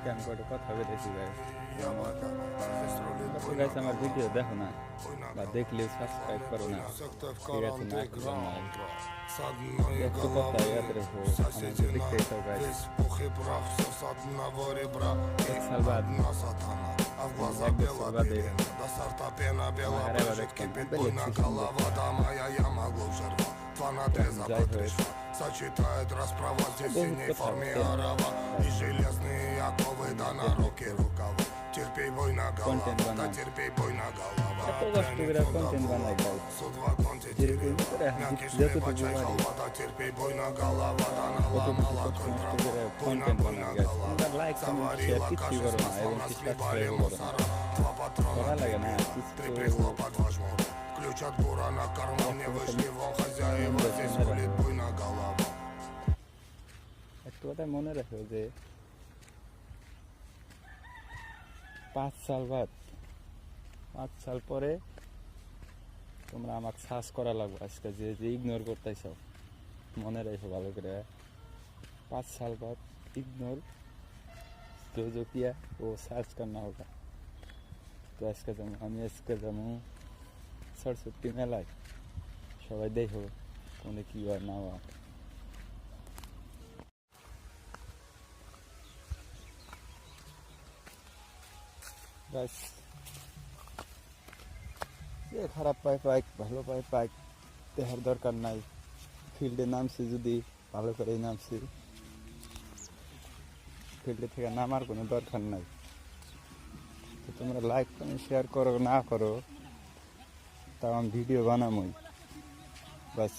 আজকে আমি কত কথা বলেছি গাইস। গাইস আমার ভিডিও দেখো না বা দেখলেও সাবস্ক্রাইব করো না, ঠিক আছে? না করো না, একটু কথা ইয়াদ রেখো, আমাকে দেখতে এসো গাইস। এক সাল বাদ, এক বছর বাদে হারাবা দেখতাম বেলেগ সিজন যাই হোক Сочетает расправа здесь синей форме арава И железные оковы, да на руки рукава Терпей бой на голову, да терпей бой на голову контент বানাই গাইস। Судьба контентирует Мягкий шлепа, чай холода Терпей бой на голову, да наломала контрава Бой на голову Заварила каши с маслом, расхлебали мусора Два патрона, три прихлопа, два жмура Ключ от бура на кармане, вышли вон хозяева Здесь рулит буйна голова একটু কথা মনে রাখো যে 5 সাল বাদ, 5 সাল পরে তোমরা আমাকে সার্চ করা লাগবে। আজকে যে যে ইগনোর করতেছ মনে রাখো ভালো করে, 5 साल बाद इग्नोर जो किया वो सर्च करना होगा। तो আজকে যাবো আমি, আজকে যাবো সরস্বতী মেলায়, সবাই দেখো কোনে কি হয় না হয়। বাস যে খারাপ পায় পাইক, ভালো পায় পাইক, দেখার দরকার নাই। ফিল্ডে নামছি যদি ভালো করেই নামছি, ফিল্ডে থেকে নামার কোনো দরকার নাই। তো তোমরা লাইক কমেন্ট শেয়ার করো না করো, তাও আমি ভিডিও বানাবোই বাস।